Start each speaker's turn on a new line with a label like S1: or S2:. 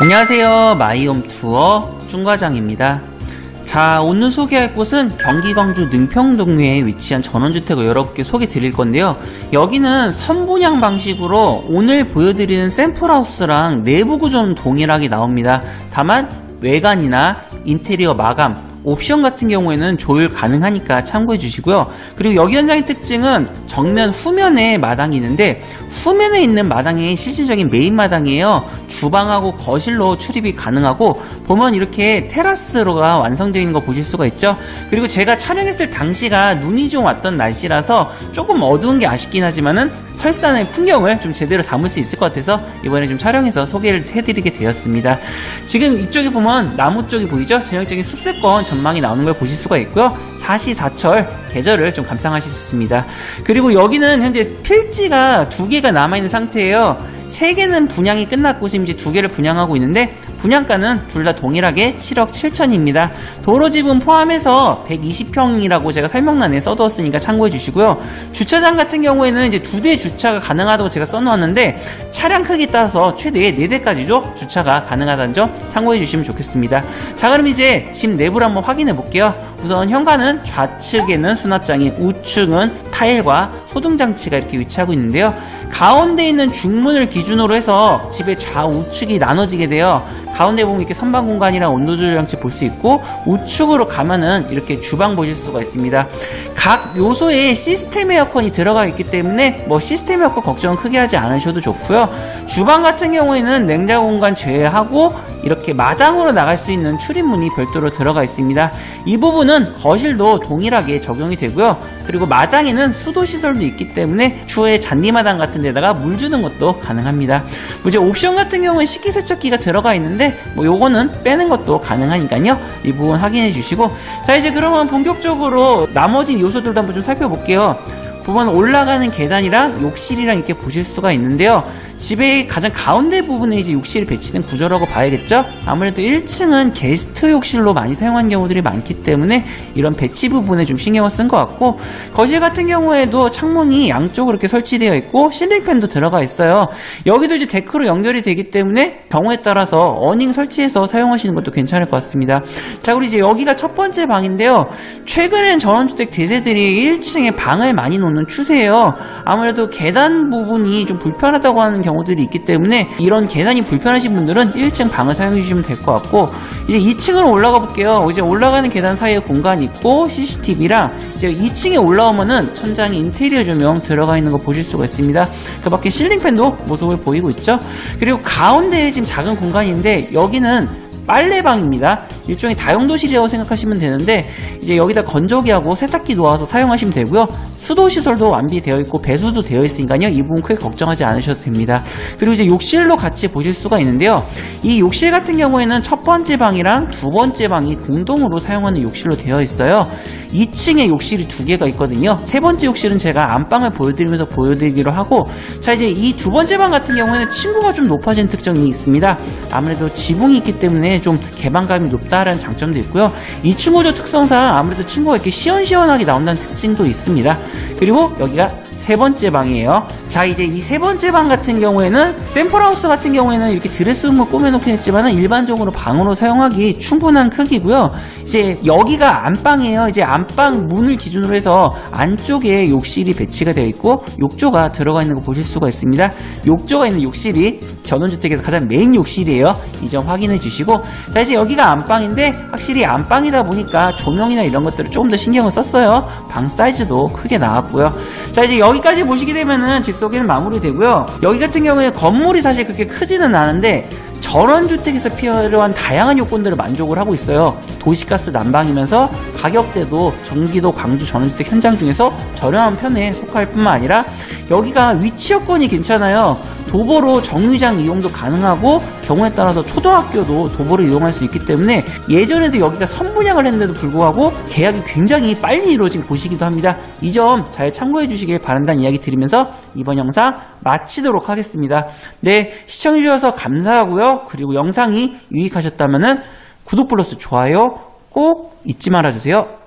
S1: 안녕하세요. 마이홈 투어 중과장입니다. 자, 오늘 소개할 곳은 경기 광주 능평동에 위치한 전원주택을 여러 개 소개 드릴 건데요. 여기는 선분양 방식으로 오늘 보여드리는 샘플하우스랑 내부 구조는 동일하게 나옵니다. 다만 외관이나 인테리어 마감, 옵션 같은 경우에는 조율 가능하니까 참고해 주시고요. 그리고 여기 현장의 특징은 정면 후면에 마당이 있는데, 후면에 있는 마당이 실질적인 메인 마당이에요. 주방하고 거실로 출입이 가능하고, 보면 이렇게 테라스로가 완성되어 있는 거 보실 수가 있죠. 그리고 제가 촬영했을 당시가 눈이 좀 왔던 날씨라서 조금 어두운 게 아쉽긴 하지만은 설산의 풍경을 좀 제대로 담을 수 있을 것 같아서 이번에 좀 촬영해서 소개를 해드리게 되었습니다. 지금 이쪽에 보면 나무 쪽이 보이죠? 전형적인 숲세권 전망이 나오는 걸 보실 수가 있고요. 사시사철 계절을 좀 감상하실 수 있습니다. 그리고 여기는 현재 필지가 2개가 남아있는 상태예요. 3개는 분양이 끝났고 지금 이제 2개를 분양하고 있는데, 분양가는 둘 다 동일하게 7억 7천입니다. 도로 지분 포함해서 120평이라고 제가 설명란에 써두었으니까 참고해 주시고요. 주차장 같은 경우에는 이제 2대 주차가 가능하다고 제가 써놓았는데, 차량 크기 따라서 최대 4대까지도 주차가 가능하다는 점 참고해 주시면 좋겠습니다. 자, 그럼 이제 집 내부를 한번 확인해 볼게요. 우선 현관은 좌측에는 수납장이, 우측은 타일과 소등장치가 이렇게 위치하고 있는데요. 가운데 있는 중문을 기준으로 해서 집의 좌우측이 나눠지게 돼요. 가운데 보면 이렇게 선반 공간이랑 온도 조절 장치 볼 수 있고, 우측으로 가면은 이렇게 주방 보실 수가 있습니다. 각 요소에 시스템 에어컨이 들어가 있기 때문에 뭐 시스템 에어컨 걱정은 크게 하지 않으셔도 좋고요. 주방 같은 경우에는 냉장고 공간 제외하고 이렇게 마당으로 나갈 수 있는 출입문이 별도로 들어가 있습니다. 이 부분은 거실도 동일하게 적용이 되고요. 그리고 마당에는 수도 시설도 있기 때문에 추후에 잔디마당 같은 데다가 물 주는 것도 가능합니다. 이제 옵션 같은 경우는 식기세척기가 들어가 있는데 뭐 요거는 빼는 것도 가능하니까요. 이 부분 확인해 주시고, 자, 이제 그러면 본격적으로 나머지 요소들도 한번 좀 살펴볼게요. 보면 올라가는 계단이랑 욕실이랑 이렇게 보실 수가 있는데요. 집의 가장 가운데 부분에 이제 욕실이 배치된 구조라고 봐야겠죠. 아무래도 1층은 게스트 욕실로 많이 사용하는 경우들이 많기 때문에 이런 배치 부분에 좀 신경을 쓴 것 같고, 거실 같은 경우에도 창문이 양쪽으로 이렇게 설치되어 있고 실링팬도 들어가 있어요. 여기도 이제 데크로 연결이 되기 때문에 경우에 따라서 어닝 설치해서 사용하시는 것도 괜찮을 것 같습니다. 자, 그리고 이제 여기가 첫 번째 방인데요. 최근엔 전원주택 대세들이 1층에 방을 많이 놓는 추세예요. 아무래도 계단 부분이 좀 불편하다고 하는 경우들이 있기 때문에 이런 계단이 불편하신 분들은 1층 방을 사용해 주시면 될 것 같고, 이제 2층으로 올라가 볼게요. 이제 올라가는 계단 사이에 공간이 있고 CCTV랑 이제 2층에 올라오면은 천장에 인테리어 조명 들어가 있는 거 보실 수가 있습니다. 그 밖에 실링팬도 모습을 보이고 있죠. 그리고 가운데에 지금 작은 공간인데 여기는 빨래방입니다. 일종의 다용도실이라고 생각하시면 되는데, 이제 여기다 건조기하고 세탁기 놓아서 사용하시면 되고요. 수도시설도 완비되어 있고 배수도 되어 있으니까요. 이 부분 크게 걱정하지 않으셔도 됩니다. 그리고 이제 욕실로 같이 보실 수가 있는데요. 이 욕실 같은 경우에는 첫 번째 방이랑 두 번째 방이 공동으로 사용하는 욕실로 되어 있어요. 2층에 욕실이 2개가 있거든요. 세 번째 욕실은 제가 안방을 보여드리면서 보여드리기로 하고, 자, 이제 이 두 번째 방 같은 경우에는 층고가 좀 높아진 특징이 있습니다. 아무래도 지붕이 있기 때문에 좀 개방감이 높다라는 장점도 있고요. 이 층고조 특성상 아무래도 층고가 이렇게 시원시원하게 나온다는 특징도 있습니다. 그리고 여기가 세 번째 방이에요. 자, 이제 이 세 번째 방 같은 경우에는 샘플하우스 같은 경우에는 이렇게 드레스룸을 꾸며놓긴 했지만은 일반적으로 방으로 사용하기 충분한 크기고요. 이제 여기가 안방이에요. 이제 안방 문을 기준으로 해서 안쪽에 욕실이 배치가 되어 있고 욕조가 들어가 있는 거 보실 수가 있습니다. 욕조가 있는 욕실이 전원주택에서 가장 메인 욕실이에요. 이 점 확인해 주시고, 자, 이제 여기가 안방인데 확실히 안방이다 보니까 조명이나 이런 것들을 조금 더 신경을 썼어요. 방 사이즈도 크게 나왔고요. 자, 이제 여기까지 보시게 되면은 집 소개는 마무리되고요. 여기 같은 경우에 건물이 사실 그렇게 크지는 않은데 전원주택에서 필요한 다양한 요건들을 만족을 하고 있어요. 도시가스 난방이면서 가격대도 경기도 광주 전원주택 현장 중에서 저렴한 편에 속할 뿐만 아니라 여기가 위치 여건이 괜찮아요. 도보로 정류장 이용도 가능하고 경우에 따라서 초등학교도 도보로 이용할 수 있기 때문에 예전에도 여기가 선분양을 했는데도 불구하고 계약이 굉장히 빨리 이루어진 곳이기도 합니다. 이 점 잘 참고해 주시길 바란다는 이야기 드리면서 이번 영상 마치도록 하겠습니다. 네, 시청해 주셔서 감사하고요. 그리고 영상이 유익하셨다면 구독 플러스 좋아요 꼭 잊지 말아주세요.